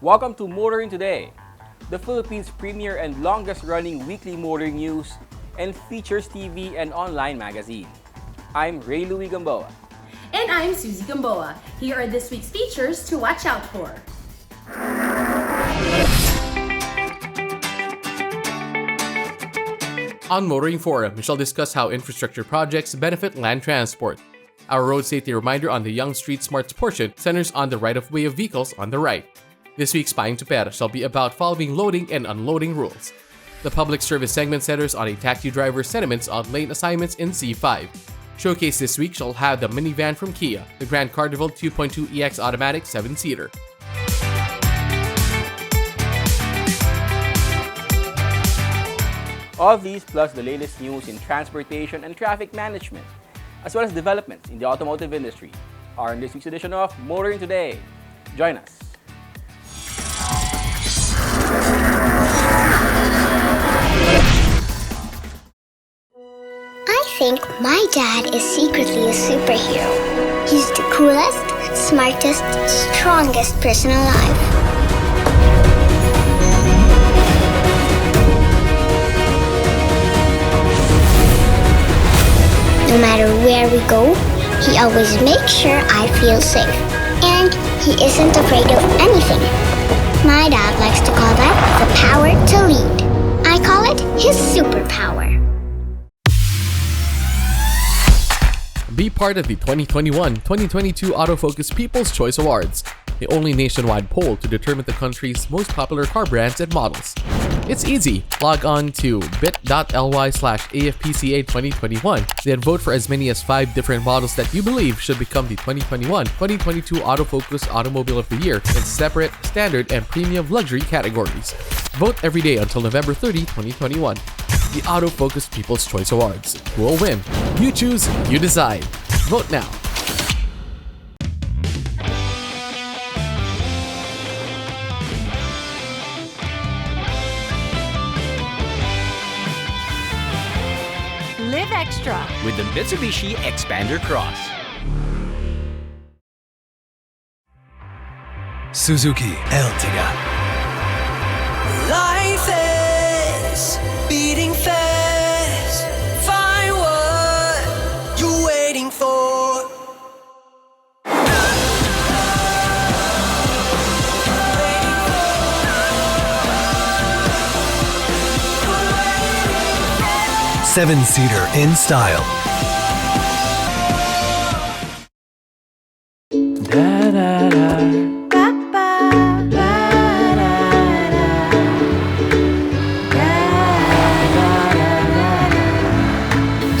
Welcome to Motoring Today, the Philippines' premier and longest-running weekly motoring news and features TV and online magazine. I'm Ray Louie Gamboa. And I'm Susie Gamboa. Here are this week's features to watch out for. On Motoring Forum, we shall discuss how infrastructure projects benefit land transport. Our road safety reminder on the Young Street Smarts portion centers on the right-of-way of vehicles on the right. This week's Paing to Pera shall be about following loading and unloading rules. The public service segment centers on a taxi driver's sentiments on lane assignments in C5. Showcase this week shall have the minivan from Kia, the Grand Carnival 2.2 EX Automatic 7-seater. All these plus the latest news in transportation and traffic management, as well as developments in the automotive industry, are in this week's edition of Motoring Today. Join us. I think my dad is secretly a superhero. He's the coolest, smartest, strongest person alive. No matter where we go, he always makes sure I feel safe. And he isn't afraid of anything. My dad likes to call that the power to lead. I call it his superpower. Be part of the 2021-2022 Autofocus People's Choice Awards, the only nationwide poll to determine the country's most popular car brands and models. It's easy. Log on to bit.ly/AFPCA2021, then vote for as many as 5 different models that you believe should become the 2021-2022 Autofocus Automobile of the Year in separate, standard, and premium luxury categories. Vote every day until November 30, 2021. The Autofocus People's Choice Awards. Who will win? You choose, you decide. Vote now. Live extra with the Mitsubishi Xpander Cross. Suzuki Ertiga. Life is beating fast. Find what you're waiting for. Seven-seater in style.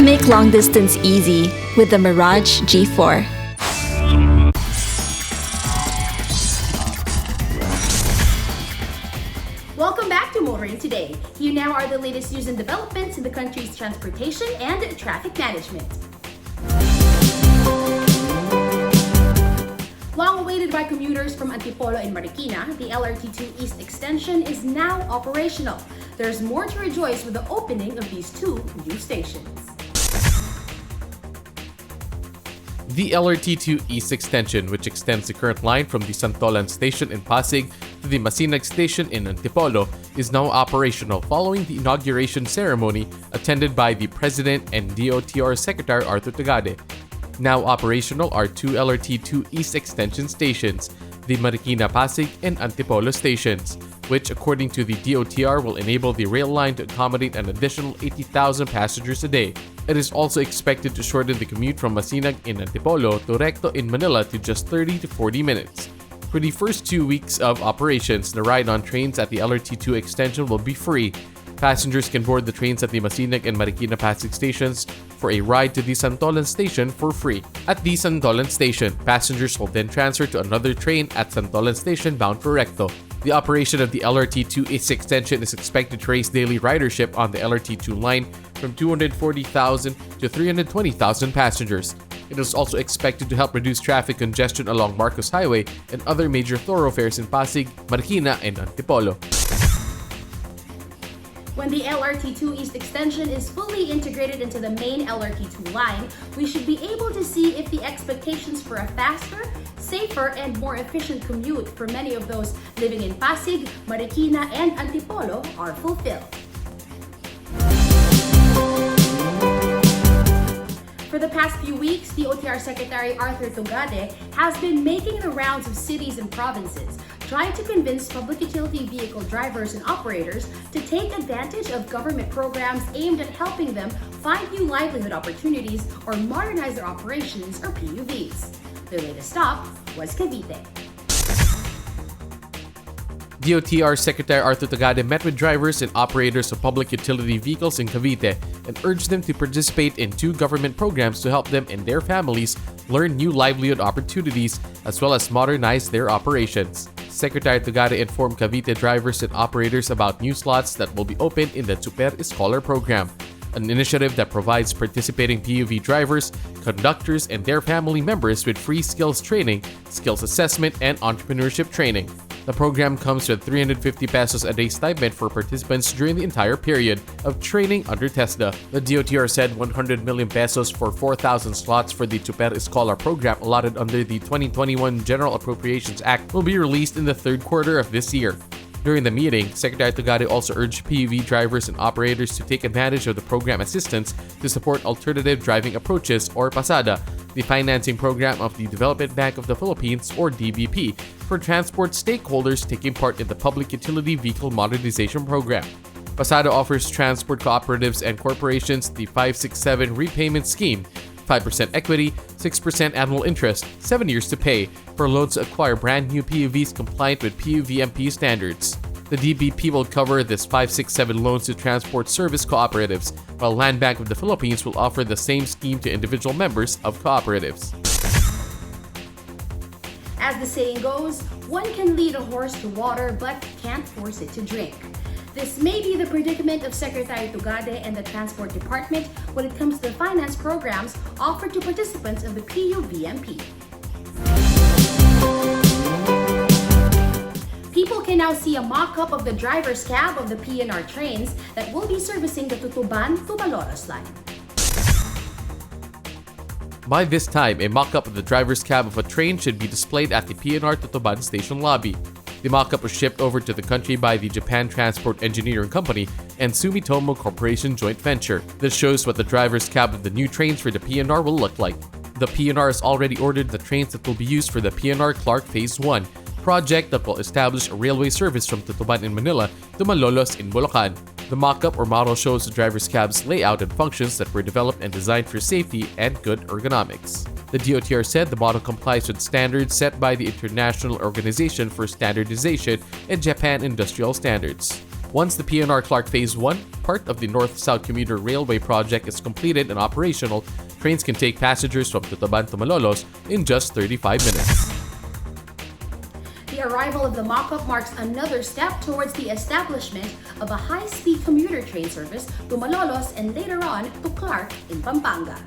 Make long distance easy with the Mirage G4. Welcome back to Motoring Today. Here now are the latest news and developments in the country's transportation and traffic management. Long awaited by commuters from Antipolo and Marikina, the LRT2 East Extension is now operational. There's more to rejoice with the opening of these 2 new stations. The LRT2 East Extension, which extends the current line from the Santolan Station in Pasig to the Masinag Station in Antipolo, is now operational following the inauguration ceremony attended by the President and DOTR Secretary Arthur Tagade. Now operational are 2 LRT2 East Extension stations, the Marikina Pasig and Antipolo stations, which according to the DOTR will enable the rail line to accommodate an additional 80,000 passengers a day. It is also expected to shorten the commute from Masinag in Antipolo to Recto in Manila to just 30 to 40 minutes. For the first 2 weeks of operations, the ride on trains at the LRT2 extension will be free, Passengers can board the trains at the Masinag and Marikina Pasig stations for a ride to the Santolan station for free. At the Santolan station, passengers will then transfer to another train at Santolan station bound for Recto. The operation of the LRT2 East extension is expected to raise daily ridership on the LRT2 line from 240,000 to 320,000 passengers. It is also expected to help reduce traffic congestion along Marcos Highway and other major thoroughfares in Pasig, Marikina, and Antipolo. When the LRT2 East extension is fully integrated into the main LRT2 line, we should be able to see if the expectations for a faster, safer, and more efficient commute for many of those living in Pasig, Marikina, and Antipolo are fulfilled. For the past few weeks, DOTR Secretary Arthur Tugade has been making the rounds of cities and provinces, trying to convince public utility vehicle drivers and operators to take advantage of government programs aimed at helping them find new livelihood opportunities or modernize their operations, or PUVs. Their latest stop was Cavite. DOTR Secretary Arthur Tugade met with drivers and operators of public utility vehicles in Cavite and urged them to participate in 2 government programs to help them and their families learn new livelihood opportunities as well as modernize their operations. Secretary Tugade informed Cavite drivers and operators about new slots that will be open in the Super Scholar program, an initiative that provides participating PUV drivers, conductors, and their family members with free skills training, skills assessment, and entrepreneurship training. The program comes with 350 pesos a day stipend for participants during the entire period of training under TESDA. The DOTR said 100 million pesos for 4,000 slots for the Super Scholar program allotted under the 2021 General Appropriations Act will be released in the 3rd quarter of this year. During the meeting, Secretary Tugade also urged PUV drivers and operators to take advantage of the program assistance to support alternative driving approaches, or PASADA, the financing program of the Development Bank of the Philippines, or DBP, for transport stakeholders taking part in the Public Utility Vehicle Modernization Program. PASADA offers transport cooperatives and corporations the 567 repayment scheme, 5% equity, 6% annual interest, 7 years to pay, for loans to acquire brand new PUVs compliant with PUVMP standards. The DBP will cover this 567 loans to transport service cooperatives, while Land Bank of the Philippines will offer the same scheme to individual members of cooperatives. As the saying goes, one can lead a horse to water but can't force it to drink. This may be the predicament of Secretary Tugade and the Transport Department when it comes to the finance programs offered to participants of the PUVMP. People can now see a mock-up of the driver's cab of the PNR trains that will be servicing the Tutuban to Malolos line. By this time, a mock-up of the driver's cab of a train should be displayed at the PNR Tutuban station lobby. The mock-up was shipped over to the country by the Japan Transport Engineering Company and Sumitomo Corporation joint venture. This shows what the driver's cab of the new trains for the PNR will look like. The PNR has already ordered the trains that will be used for the PNR Clark Phase 1 project that will establish a railway service from Tutuban in Manila to Malolos in Bulacan. The mock-up or model shows the driver's cab's layout and functions that were developed and designed for safety and good ergonomics. The DOTR said the model complies with standards set by the International Organization for Standardization and Japan Industrial Standards. Once the PNR Clark Phase 1, part of the North-South Commuter Railway project, is completed and operational, trains can take passengers from Tutuban to Malolos in just 35 minutes. The arrival of the mock-up marks another step towards the establishment of a high-speed commuter train service to Malolos and later on to Clark in Pampanga.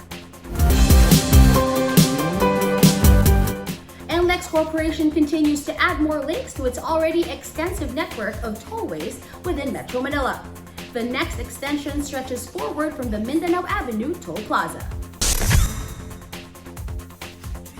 NLEX Corporation continues to add more links to its already extensive network of tollways within Metro Manila. The next extension stretches forward from the Mindanao Avenue Toll Plaza.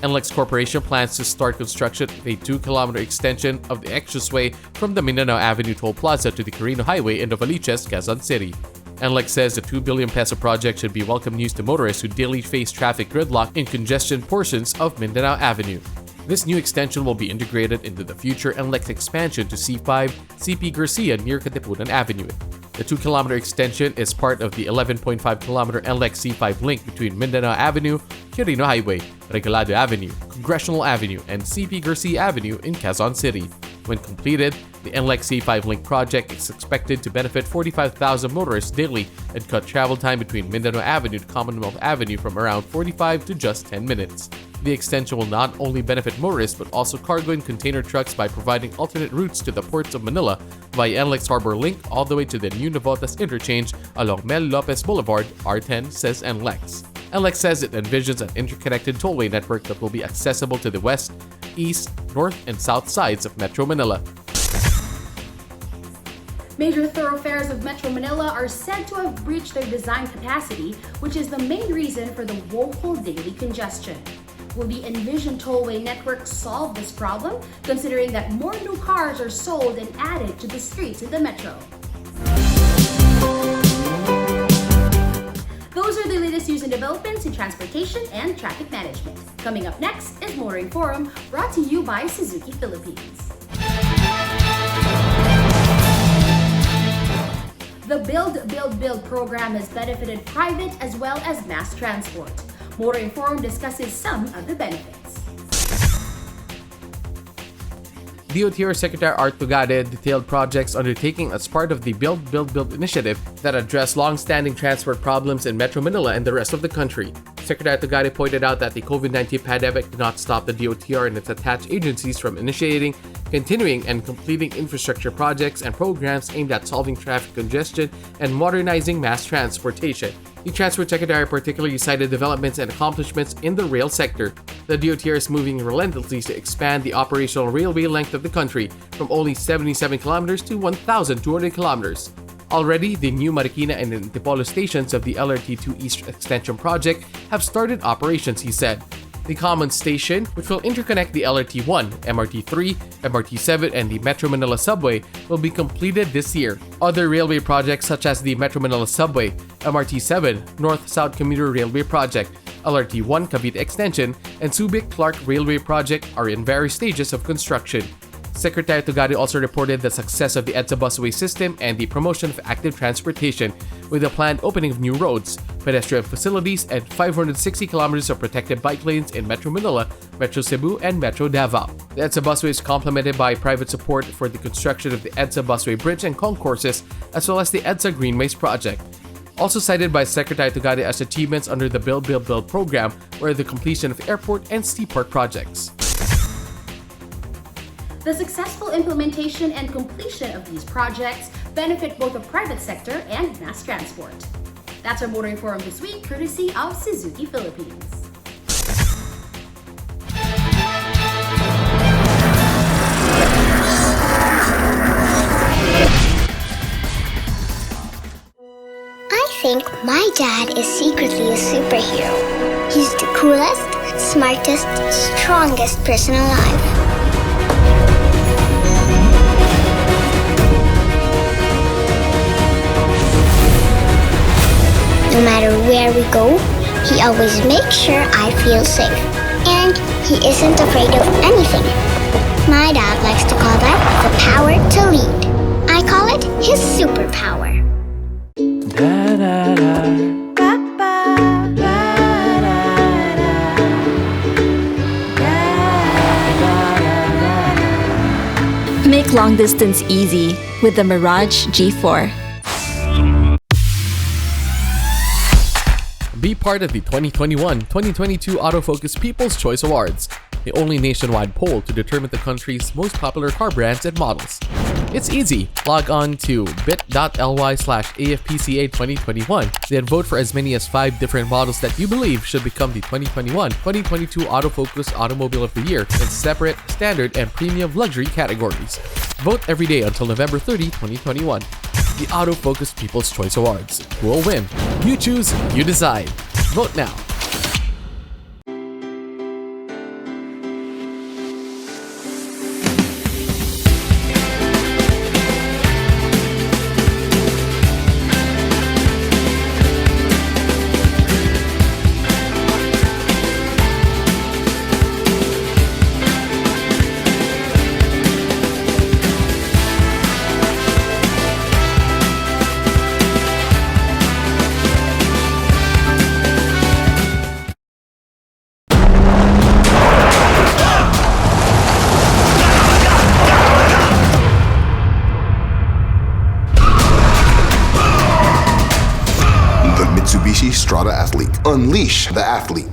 NLEX Corporation plans to start construction of a 2-kilometer extension of the expressway from the Mindanao Avenue Toll Plaza to the Carino Highway in Novaliches, Quezon City. NLEX says the 2 billion peso project should be welcome news to motorists who daily face traffic gridlock in congestion portions of Mindanao Avenue. This new extension will be integrated into the future NLEX expansion to C5 CP Garcia near Katipunan Avenue. The 2-kilometer extension is part of the 11.5-kilometer NLEX C5 link between Mindanao Avenue, Quirino Highway, Regalado Avenue, Congressional Avenue, and CP Garcia Avenue in Quezon City. When completed, The NLEX C5 Link project is expected to benefit 45,000 motorists daily and cut travel time between Mindanao Avenue to Commonwealth Avenue from around 45 to just 10 minutes. The extension will not only benefit motorists but also cargo and container trucks by providing alternate routes to the ports of Manila via NLEX Harbor Link all the way to the new Navotas interchange along Mel Lopez Boulevard, R10, says NLEX. NLEX says it envisions an interconnected tollway network that will be accessible to the west, east, north, and south sides of Metro Manila. Major thoroughfares of Metro Manila are said to have reached their design capacity, which is the main reason for the woeful daily congestion. Will the envisioned tollway network solve this problem, considering that more new cars are sold and added to the streets in the metro? Those are the latest news and developments in transportation and traffic management. Coming up next is Motoring Forum, brought to you by Suzuki Philippines. The Build program has benefited private as well as mass transport. Motoring Forum discusses some of the benefits. DOTR Secretary Art Tugade detailed projects undertaking as part of the Build initiative that address long-standing transport problems in Metro Manila and the rest of the country. Secretary Tugade pointed out that the COVID-19 pandemic did not stop the DOTR and its attached agencies from initiating, continuing, and completing infrastructure projects and programs aimed at solving traffic congestion and modernizing mass transportation. The Transport Secretary particularly cited developments and accomplishments in the rail sector. The DOTR is moving relentlessly to expand the operational railway length of the country from only 77 kilometers to 1,200 kilometers. Already, the new Marikina and Antipolo stations of the LRT2 East Extension project have started operations, he said. The common station, which will interconnect the LRT1, MRT3, MRT7, and the Metro Manila Subway, will be completed this year. Other railway projects such as the Metro Manila Subway, MRT7, North-South Commuter Railway Project, LRT1 Cavite Extension, and Subic-Clark Railway Project are in various stages of construction. Secretary Tugade also reported the success of the EDSA busway system and the promotion of active transportation, with the planned opening of new roads, pedestrian facilities, and 560 kilometers of protected bike lanes in Metro Manila, Metro Cebu, and Metro Davao. The EDSA busway is complemented by private support for the construction of the EDSA busway bridge and concourses, as well as the EDSA Greenways project. Also cited by Secretary Tugade as achievements under the Build program were the completion of airport and seaport projects. The successful implementation and completion of these projects benefit both the private sector and mass transport. That's our Motoring Forum this week, courtesy of Suzuki Philippines. I think my dad is secretly a superhero. He's the coolest, smartest, strongest person alive. No matter where we go, he always makes sure I feel safe. And he isn't afraid of anything. My dad likes to call that the power to lead. I call it his superpower. Make long distance easy with the Mirage G4. Be part of the 2021-2022 Autofocus People's Choice Awards, the only nationwide poll to determine the country's most popular car brands and models. It's easy. Log on to bit.ly/AFPCA2021, then vote for as many as 5 different models that you believe should become the 2021-2022 Autofocus Automobile of the Year in separate, standard, and premium luxury categories. Vote every day until November 30, 2021. The Autofocus People's Choice Awards. Who will win? You choose, you decide. Vote now. Unleash the athlete.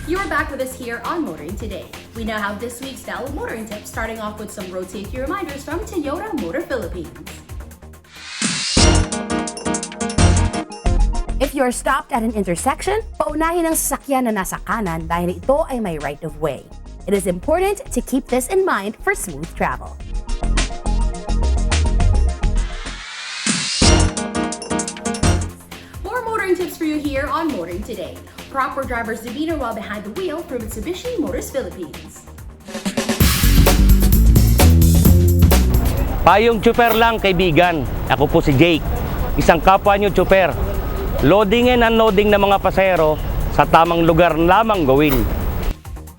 You're back with us here on Motoring Today. We now have this week's Dalawang motoring tips, starting off with some road safety reminders from Toyota Motor Philippines. If you're stopped at an intersection, paunahin ang sasakyan na nasa kanan dahil ito ay may right of way. It is important to keep this in mind for smooth travel. More motoring tips for you here on Motoring Today. Proper driver's demeanor while behind the wheel through Mitsubishi Motors Philippines. Payong tsuper lang, kaibigan. Ako po si Jake, isang kapwa nyo tsuper. Loading and unloading ng mga pasahero sa tamang lugar lamang gawin.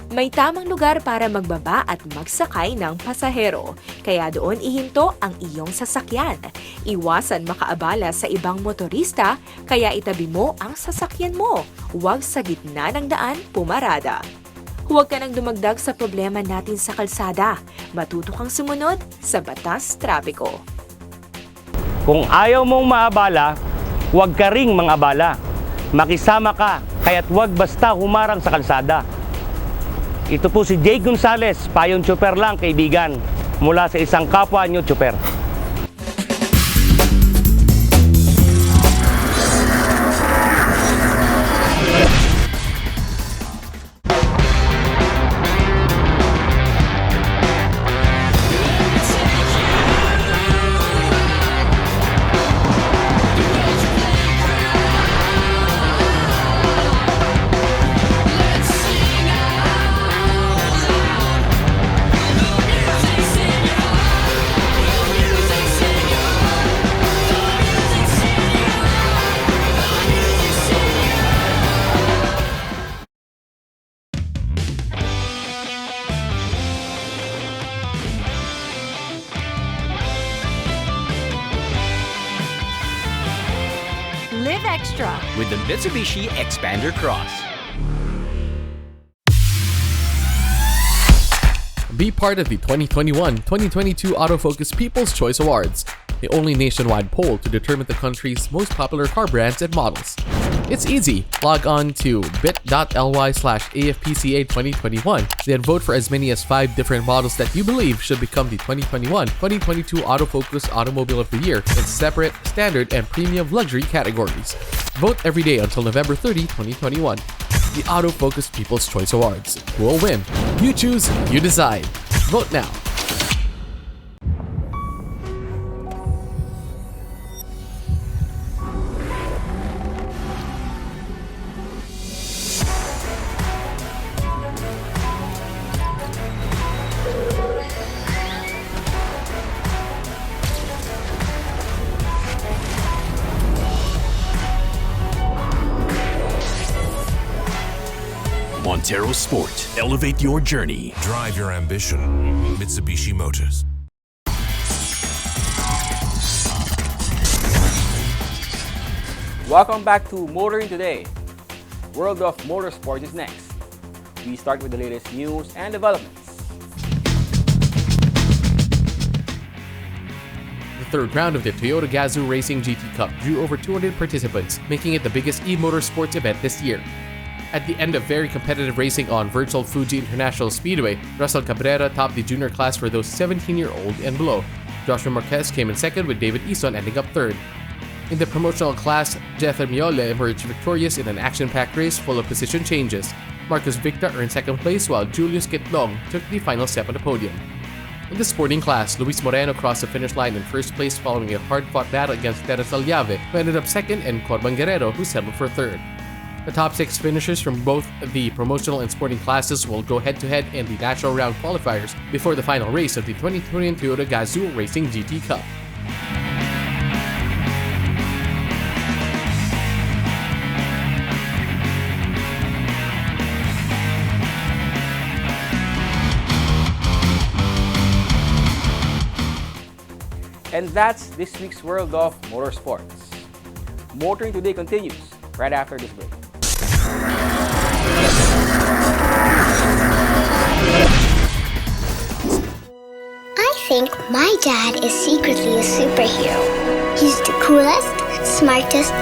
May tamang lugar para magbaba at magsakay ng pasahero. Kaya doon ihinto ang iyong sasakyan. Iwasan makaabala sa ibang motorista, kaya itabi mo ang sasakyan mo. Huwag sa gitna ng daan pumarada. Huwag ka nang dumagdag sa problema natin sa kalsada. Matuto kang sumunod sa batas trapiko. Kung ayaw mong maabala, huwag ka ring mangabala. Makisama ka, kaya't huwag basta humarang sa kalsada. Ito po si Jake Gonzalez, payong tsuper lang, kaibigan, mula sa isang kapwa nyo tsuper. Live extra with the Mitsubishi Xpander Cross. Be part of the 2021-2022 Autofocus People's Choice Awards, the only nationwide poll to determine the country's most popular car brands and models. It's easy. Log on to bit.ly/AFPCA2021, then vote for as many as 5 different models that you believe should become the 2021-2022 Autofocus Automobile of the Year in separate, standard, and premium luxury categories. Vote every day until November 30, 2021. The Autofocus People's Choice Awards. Who will win? You choose, you decide. Vote now. Montero Sport. Elevate your journey. Drive your ambition. Mitsubishi Motors. Welcome back to Motoring Today. World of Motorsport is next. We start with the latest news and developments. The third round of the Toyota Gazoo Racing GT Cup drew over 200 participants, making it the biggest e-motorsports event this year. At the end of very competitive racing on virtual Fuji International Speedway, Russell Cabrera topped the junior class for those 17-year-old and below. Joshua Marquez came in second, with David Eason ending up third. In the promotional class, Jether Miole emerged victorious in an action-packed race full of position changes. Marcus Victor earned second place, while Julius Kitlong took the final step on the podium. In the sporting class, Luis Moreno crossed the finish line in first place following a hard-fought battle against Terence Aljave, who ended up second, and Corban Guerrero, who settled for third. The top 6 finishers from both the promotional and sporting classes will go head-to-head in the natural round qualifiers before the final race of the 2020 Toyota Gazoo Racing GT Cup. And that's this week's World of Motorsports. Motoring Today continues right after this break. I think my dad is secretly a superhero. He's the coolest, smartest,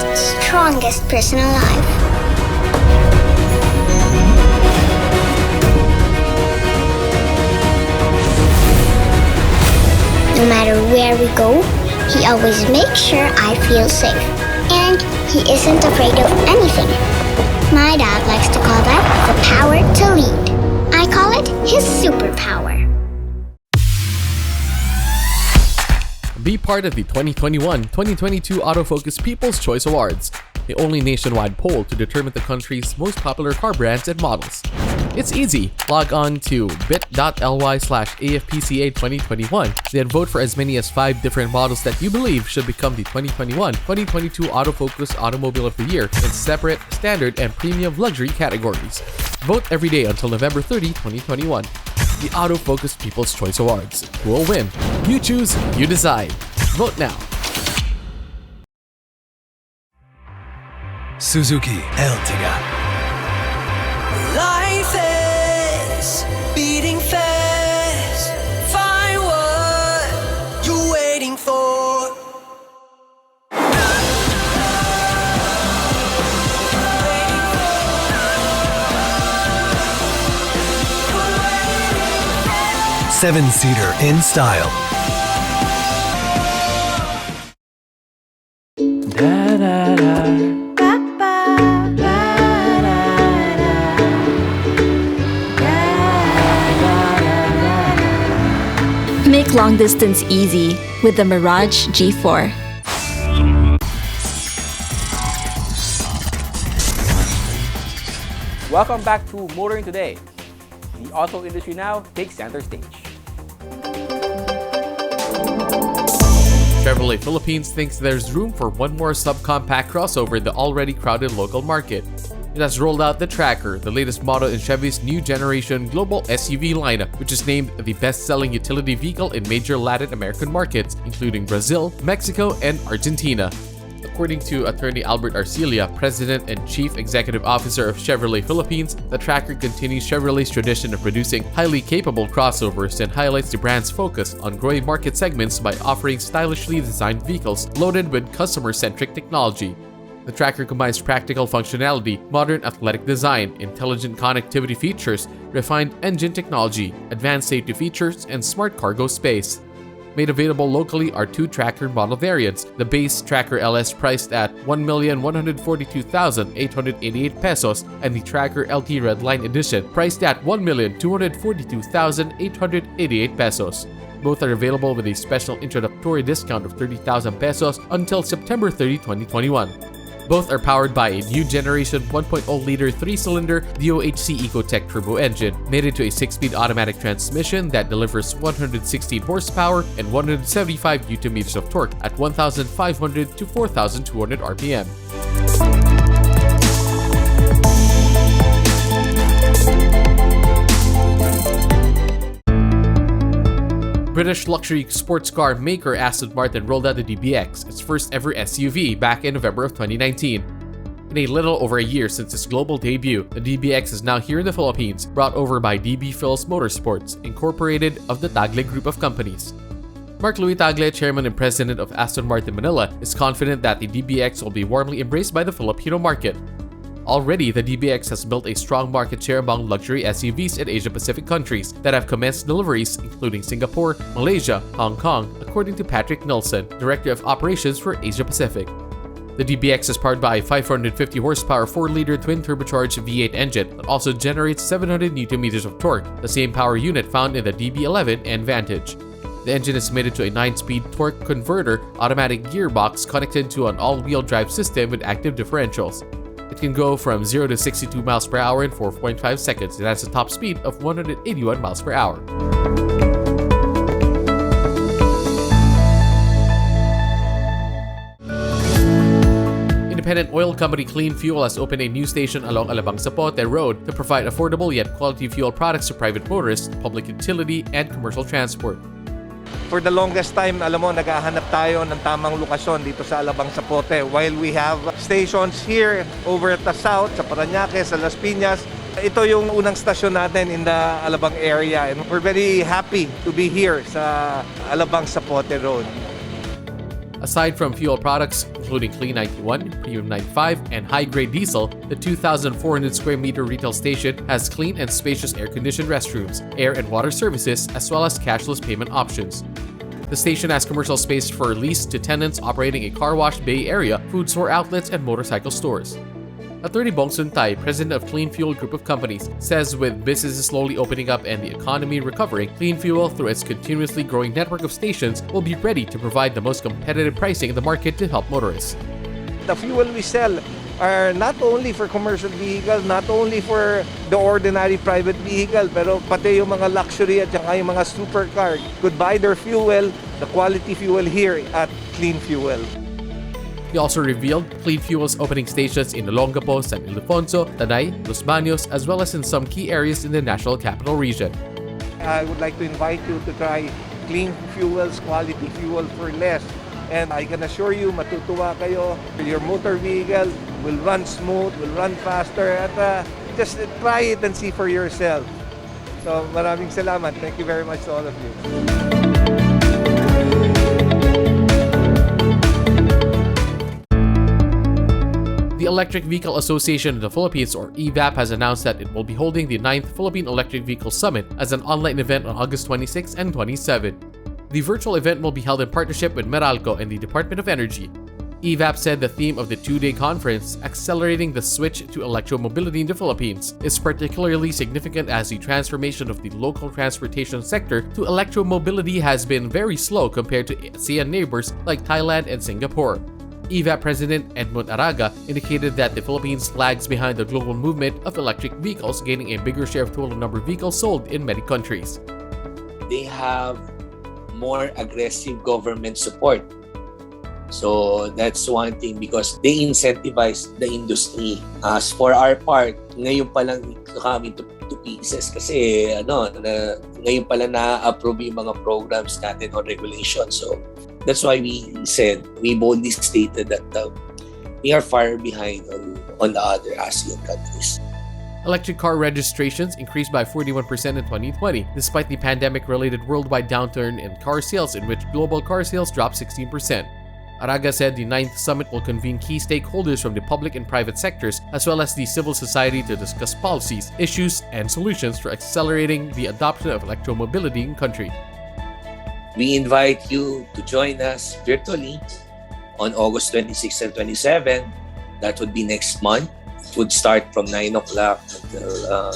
strongest person alive. No matter where we go, he always makes sure I feel safe. And he isn't afraid of anything. My dad likes to call that the power to lead. I call it his superpower. Be part of the 2021-2022 Autofocus People's Choice Awards, the only nationwide poll to determine the country's most popular car brands and models. It's easy. Log on to bit.ly/AFPCA2021, then vote for as many as 5 different models that you believe should become the 2021-2022 Autofocus Automobile of the Year in separate, standard, and premium luxury categories. Vote every day until November 30, 2021. The Autofocus People's Choice Awards. Who will win? You choose, you decide. Vote now. Suzuki Ertiga. Life is beating fast. Find what you're waiting for. Seven-seater in style. Make long distance easy with the Mirage G4. Welcome back to Motoring Today. The auto industry now takes center stage. Chevrolet Philippines thinks there's room for one more subcompact crossover in the already crowded local market. It has rolled out the Tracker, the latest model in Chevy's new generation global SUV lineup, which is named the best-selling utility vehicle in major Latin American markets, including Brazil, Mexico, and Argentina. According to attorney Albert Arcilla, President and Chief Executive Officer of Chevrolet Philippines, the Tracker continues Chevrolet's tradition of producing highly capable crossovers and highlights the brand's focus on growing market segments by offering stylishly designed vehicles loaded with customer-centric technology. The Tracker combines practical functionality, modern athletic design, intelligent connectivity features, refined engine technology, advanced safety features, and smart cargo space. Made available locally are 2 Tracker model variants, the base Tracker LS priced at 1,142,888 pesos and the Tracker LT Redline Edition priced at 1,242,888 pesos. Both are available with a special introductory discount of 30,000 pesos until September 30, 2021. Both are powered by a new generation 1.0-liter 3-cylinder DOHC Ecotec turbo engine, mated to a 6-speed automatic transmission that delivers 116 horsepower and 175 Nm of torque at 1,500 to 4,200 RPM. British luxury sports car maker Aston Martin rolled out the DBX, its first ever SUV, back in November of 2019. In a little over a year since its global debut, the DBX is now here in the Philippines, brought over by DB Phils Motorsports, incorporated of the Tagle Group of companies. Mark Louis Tagle, chairman and president of Aston Martin Manila, is confident that the DBX will be warmly embraced by the Filipino market. Already, the DBX has built a strong market share among luxury SUVs in Asia-Pacific countries that have commenced deliveries, including Singapore, Malaysia, Hong Kong, according to Patrick Nelson, Director of Operations for Asia-Pacific. The DBX is powered by a 550 horsepower 4-liter twin-turbocharged V8 engine that also generates 700 Nm of torque, the same power unit found in the DB11 and Vantage. The engine is mated to a 9-speed torque converter automatic gearbox connected to an all-wheel drive system with active differentials. It can go from 0 to 62 miles per hour in 4.5 seconds. It has a top speed of 181 miles per hour. Independent oil company Clean Fuel has opened a new station along Alabang Zapote Road to provide affordable yet quality fuel products to private motorists, public utility, and commercial transport. For the longest time, alam mo, naghahanap tayo ng tamang lokasyon dito sa Alabang Zapote. While we have stations here over at the south, sa Parañaque, sa Las Piñas, Ito yung unang stasyon natin in the Alabang area and we're very happy to be here sa Alabang Zapote Road. Aside from fuel products, including Clean 91, Premium 95, and high-grade diesel, the 2,400 square meter retail station has clean and spacious air-conditioned restrooms, air and water services, as well as cashless payment options. The station has commercial space for lease to tenants operating a car wash bay area, food store outlets, and motorcycle stores. Attorney Bong Suntay, president of Clean Fuel Group of Companies, says with businesses slowly opening up and the economy recovering, Clean Fuel, through its continuously growing network of stations, will be ready to provide the most competitive pricing in the market to help motorists. The fuel we sell are not only for commercial vehicles, not only for the ordinary private vehicle, pero pati yung mga luxury at saka yung mga supercar could buy their fuel, the quality fuel here at Clean Fuel. He also revealed Clean Fuel's opening stations in Olongapo, San Ildefonso, Tanay, Los Baños, as well as in some key areas in the National Capital Region. I would like to invite you to try Clean Fuel's quality fuel for less. And I can assure you, matutuwa kayo. Your motor vehicle will run smooth, will run faster, at just try it and see for yourself. So maraming salamat. Thank you very much to all of you. The Electric Vehicle Association of the Philippines, or EVAP, has announced that it will be holding the 9th Philippine Electric Vehicle Summit as an online event on August 26 and 27. The virtual event will be held in partnership with Meralco and the Department of Energy. EVAP said the theme of the two-day conference, Accelerating the Switch to Electromobility in the Philippines, is particularly significant as the transformation of the local transportation sector to electromobility has been very slow compared to ASEAN neighbors like Thailand and Singapore. EVAP President Edmund Araga indicated that the Philippines lags behind the global movement of electric vehicles, gaining a bigger share of total number of vehicles sold in many countries. They have more aggressive government support. So that's one thing because they incentivize the industry. As for our part, ngayon pa lang coming to pieces kasi ngayon pa lang na-approve yung mga programs natin on regulation. So that's why we boldly stated that we are far behind on the other ASEAN countries. Electric car registrations increased by 41% in 2020, despite the pandemic-related worldwide downturn in car sales, in which global car sales dropped 16%. Araga said the 9th summit will convene key stakeholders from the public and private sectors, as well as the civil society, to discuss policies, issues, and solutions for accelerating the adoption of electromobility in the country. We invite you to join us virtually on August 26 and 27. That would be next month. It would start from 9 o'clock until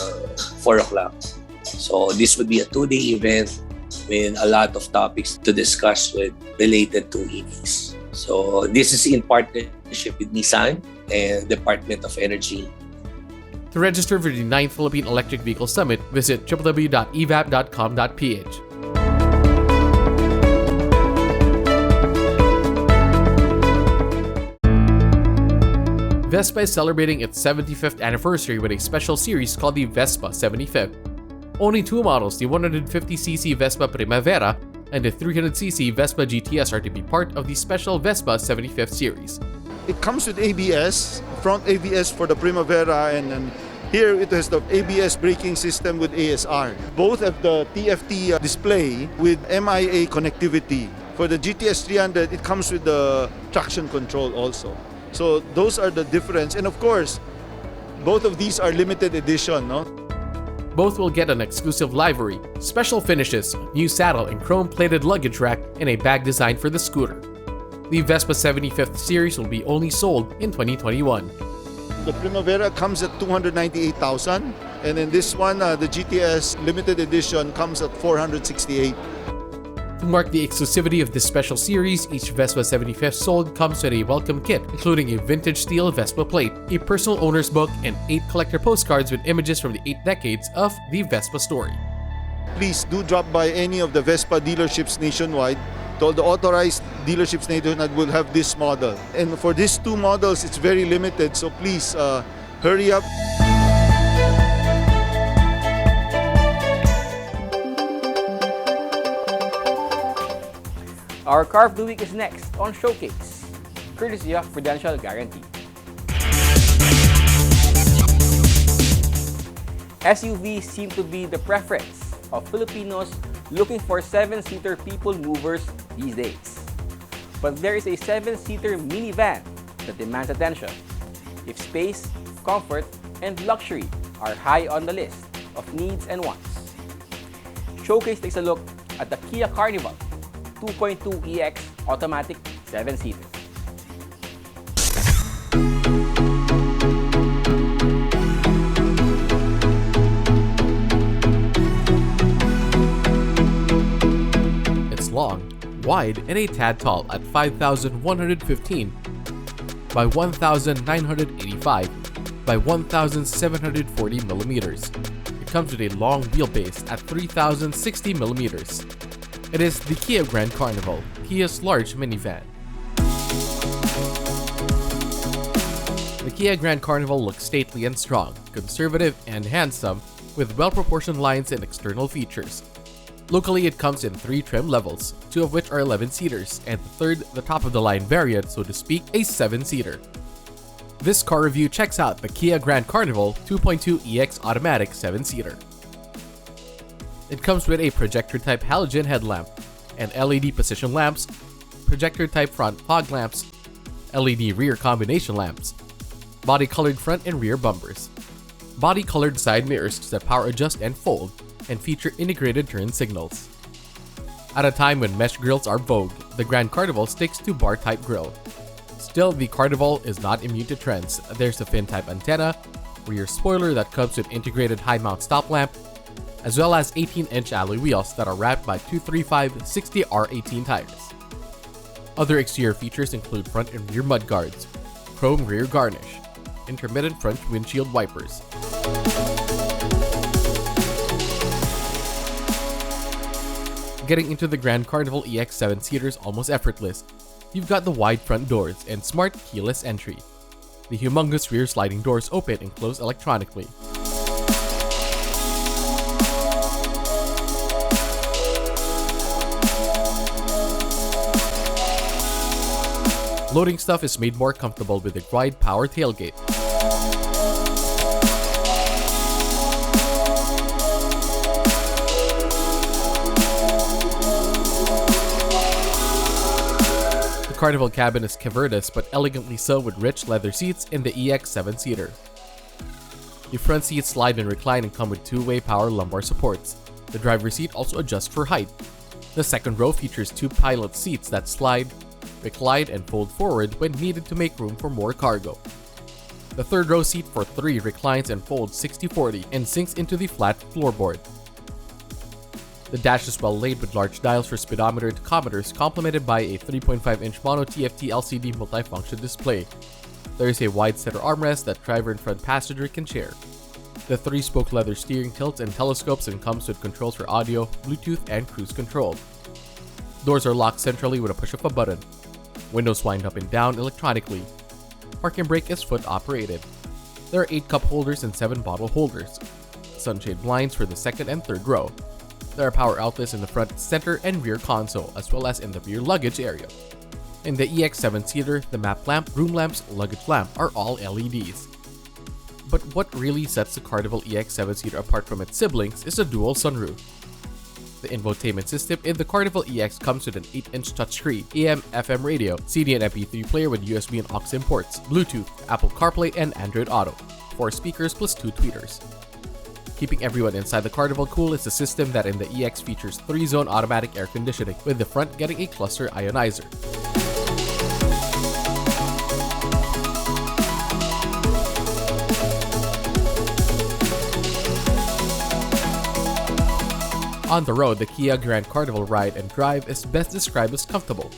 4 o'clock. So this would be a two-day event with a lot of topics to discuss related to EVs. So this is in partnership with Nissan and Department of Energy. To register for the 9th Philippine Electric Vehicle Summit, visit www.evap.com.ph. Vespa is celebrating its 75th anniversary with a special series called the Vespa 75th. Only two models, the 150cc Vespa Primavera and the 300cc Vespa GTS, are to be part of the special Vespa 75th series. It comes with ABS, front ABS for the Primavera, and here it has the ABS braking system with ASR. Both have the TFT display with MIA connectivity. For the GTS 300, it comes with the traction control also. So those are the difference. And of course, both of these are limited edition, no? Both will get an exclusive livery, special finishes, new saddle and chrome-plated luggage rack, and a bag designed for the scooter. The Vespa 75th series will be only sold in 2021. The Primavera comes at 298,000, and then this one, the GTS limited edition, comes at 468. To mark the exclusivity of this special series, each Vespa 75th sold comes with a welcome kit, including a vintage steel Vespa plate, a personal owner's book, and 8 collector postcards with images from the 8 decades of the Vespa story. Please do drop by any of the Vespa dealerships nationwide. All the authorized dealerships nationwide will have this model. And for these two models, it's very limited, so please hurry up. Our Car of the Week is next on Showcase, courtesy of Prudential Guarantee. SUVs seem to be the preference of Filipinos looking for 7-seater people movers these days. But there is a 7-seater minivan that demands attention if space, comfort, and luxury are high on the list of needs and wants. Showcase takes a look at the Kia Carnival 2.2 EX automatic 7-seater. It's long, wide, and a tad tall at 5,115 by 1,985 by 1,740 millimeters. It comes with a long wheelbase at 3,060 millimeters. It is the Kia Grand Carnival, Kia's large minivan. The Kia Grand Carnival looks stately and strong, conservative and handsome, with well-proportioned lines and external features. Locally, it comes in 3 trim levels, 2 of which are 11-seaters, and the third, the top-of-the-line variant, so to speak, a 7-seater. This car review checks out the Kia Grand Carnival 2.2 EX automatic 7-seater. It comes with a projector-type halogen headlamp and LED position lamps, projector-type front fog lamps, LED rear combination lamps, body-colored front and rear bumpers, body-colored side mirrors that power adjust and fold, and feature integrated turn signals. At a time when mesh grills are vogue, the Grand Carnival sticks to bar-type grille. Still, the Carnival is not immune to trends. There's a fin-type antenna, rear spoiler that comes with integrated high-mount stop lamp, as well as 18-inch alloy wheels that are wrapped by 235/60R18 tires. Other exterior features include front and rear mudguards, chrome rear garnish, intermittent front windshield wipers. Getting into the Grand Carnival EX 7-seater is almost effortless. You've got the wide front doors and smart keyless entry. The humongous rear sliding doors open and close electronically. Loading stuff is made more comfortable with the wide power tailgate. The Carnival cabin is cavernous but elegantly so with rich leather seats in the EX 7-seater. The front seats slide and recline and come with 2-way power lumbar supports. The driver's seat also adjusts for height. The second row features 2 pilot seats that slide, recline, and fold forward when needed to make room for more cargo. The third row seat for 3 reclines and folds 60/40 and sinks into the flat floorboard. The dash is well laid with large dials for speedometer and tachometers, complemented by a 3.5-inch mono TFT LCD multifunction display. There is a wide center armrest that driver and front passenger can share. The 3-spoke leather steering tilts and telescopes and comes with controls for audio, Bluetooth, and cruise control. Doors are locked centrally with a push of a button. Windows wind up and down electronically. Park and brake is foot operated. There are 8 cup holders and 7 bottle holders. Sunshade blinds for the second and third row. There are power outlets in the front, center, and rear console, as well as in the rear luggage area. In the EX 7-seater, the map lamp, room lamps, luggage lamp are all LEDs. But what really sets the Carnival EX 7-seater apart from its siblings is a dual sunroof. The infotainment system in the Carnival EX comes with an 8-inch touchscreen, AM/FM radio, CD and MP3 player with USB and aux imports, Bluetooth, Apple CarPlay, and Android Auto, 4 speakers plus 2 tweeters. Keeping everyone inside the Carnival cool is the system that in the EX features 3-zone automatic air conditioning, with the front getting a cluster ionizer. On the road, the Kia Grand Carnival ride and drive is best described as comfortable.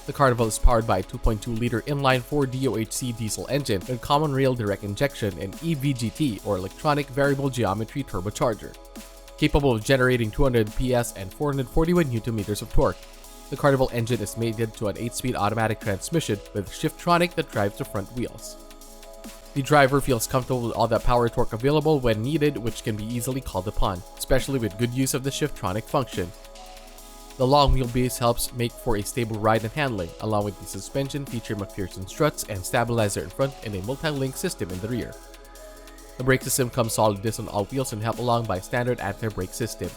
The Carnival is powered by a 2.2-liter inline-4 DOHC diesel engine with common rail direct injection and EVGT or electronic variable geometry turbocharger. Capable of generating 200 PS and 441 Nm of torque, the Carnival engine is mated to an 8-speed automatic transmission with Shiftronic that drives the front wheels. The driver feels comfortable with all that power torque available when needed, which can be easily called upon, especially with good use of the Shiftronic function. The long wheelbase helps make for a stable ride and handling, along with the suspension feature McPherson struts and stabilizer in front and a multi-link system in the rear. The brake system comes solid disc on all wheels and helped along by a standard anti-brake system.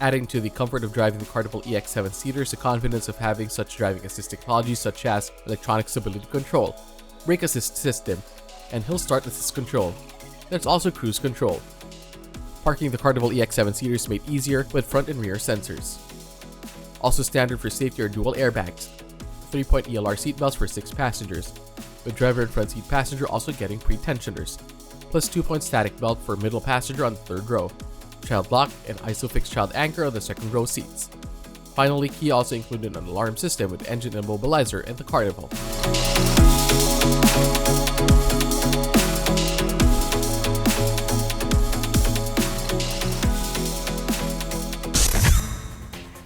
Adding to the comfort of driving the Carnival EX 7-seater is the confidence of having such driving assist technologies such as electronic stability control, brake assist system, and hill start assist control. There's also cruise control. Parking the Carnival EX 7-seater is made easier with front and rear sensors. Also standard for safety are dual airbags, 3-point ELR seatbelts for 6 passengers, with driver and front seat passenger also getting pre-tensioners, plus 2-point static belt for middle passenger on the third row, child lock and ISOFIX child anchor on the second row seats. Finally, Kia also included an alarm system with engine immobilizer in the Carnival.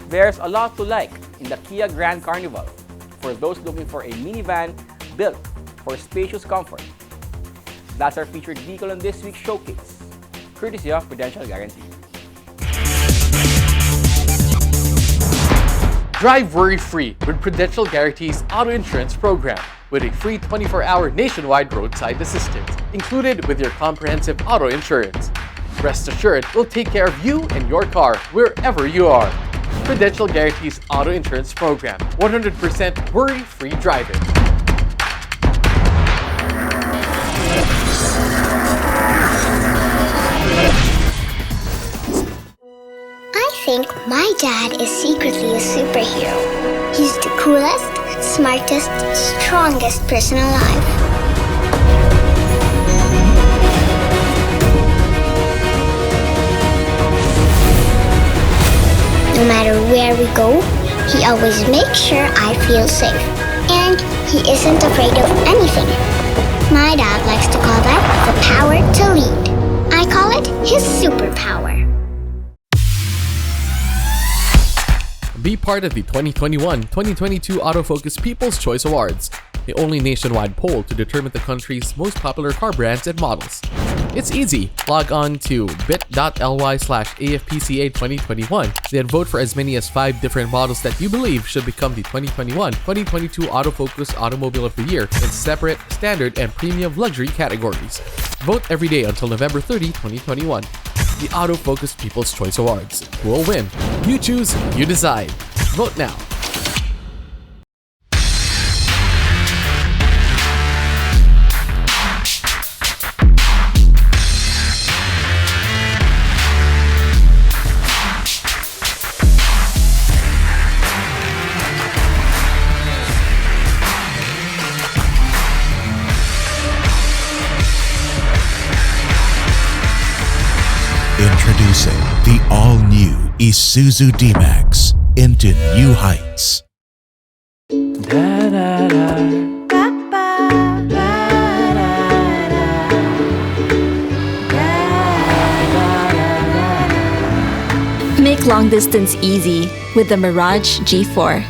There's a lot to like in the Kia Grand Carnival for those looking for a minivan built for spacious comfort. That's our featured vehicle on this week's showcase, courtesy of Prudential Guarantee. Drive worry-free with Prudential Guarantee's auto insurance program with a free 24-hour nationwide roadside assistance included with your comprehensive auto insurance. Rest assured, we'll take care of you and your car wherever you are. Prudential Guarantee's auto insurance program, 100% worry-free driving. I think my dad is secretly a superhero. He's the coolest, smartest, strongest person alive. No matter where we go, he always makes sure I feel safe. And he isn't afraid of anything. My dad likes to call that the power to lead. I call it his superpower. Be part of the 2021-2022 Autofocus People's Choice Awards, the only nationwide poll to determine the country's most popular car brands and models. It's easy. Log on to bit.ly/AFPCA2021, then vote for as many as 5 different models that you believe should become the 2021-2022 Autofocus Automobile of the Year in separate, standard, and premium luxury categories. Vote every day until November 30, 2021. The Autofocus People's Choice Awards. Who will win? You choose, you decide. Vote now. Introducing the all-new Isuzu D-Max into new heights. Make long distance easy with the Mirage G4.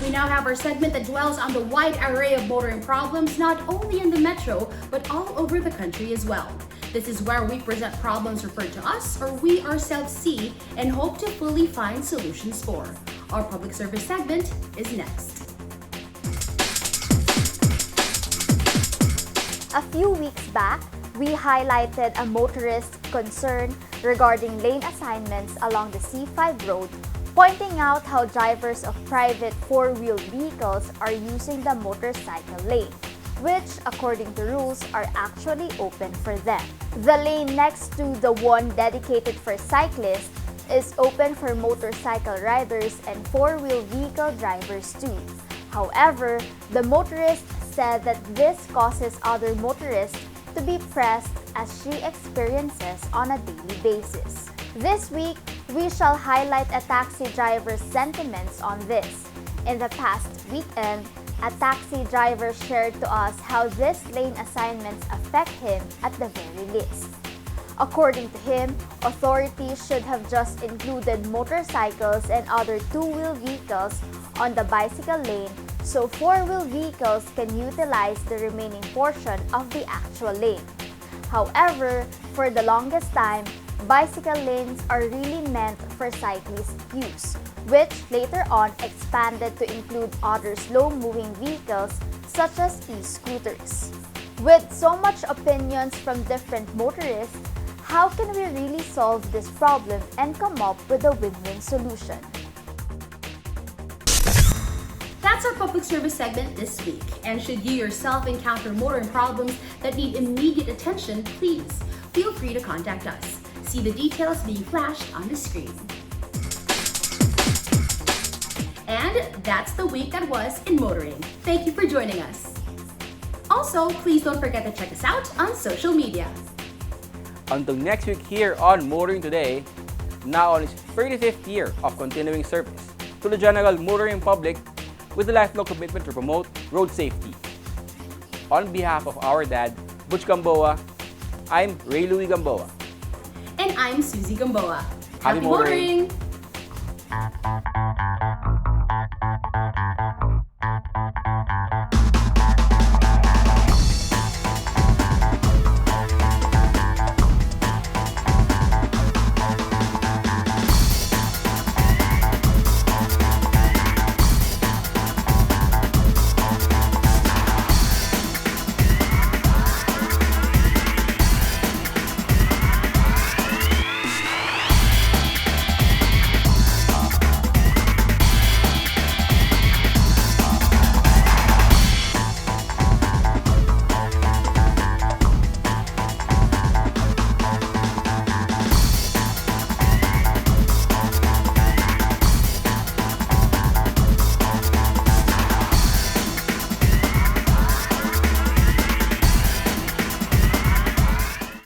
We now have our segment that dwells on the wide array of motoring problems not only in the metro, but all over the country as well. This is where we present problems referred to us or we ourselves see and hope to fully find solutions for. Our public service segment is next. A few weeks back, we highlighted a motorist's concern regarding lane assignments along the C5 road, pointing out how drivers of private four-wheel vehicles are using the motorcycle lane, which, according to rules, are actually open for them. The lane next to the one dedicated for cyclists is open for motorcycle riders and four-wheel vehicle drivers too. However, the motorist said that this causes other motorists to be pressed as she experiences on a daily basis. This week, we shall highlight a taxi driver's sentiments on this. In the past weekend, a taxi driver shared to us how these lane assignments affect him at the very least. According to him, authorities should have just included motorcycles and other two-wheel vehicles on the bicycle lane so four-wheel vehicles can utilize the remaining portion of the actual lane. However, for the longest time, bicycle lanes are really meant for cyclist use, which later on expanded to include other slow-moving vehicles such as e-scooters. With so much opinions from different motorists, how can we really solve this problem and come up with a win-win solution? That's our public service segment this week. And should you yourself encounter motoring problems that need immediate attention, please feel free to contact us. See the details being flashed on the screen. And that's the week that was in motoring. Thank you for joining us. Also, please don't forget to check us out on social media. Until next week here on Motoring Today, now on its 35th year of continuing service to the general motoring public with a lifelong commitment to promote road safety. On behalf of our dad, Butch Gamboa, I'm Ray Louie Gamboa. And I'm Susie Gamboa. Happy motoring! motoring!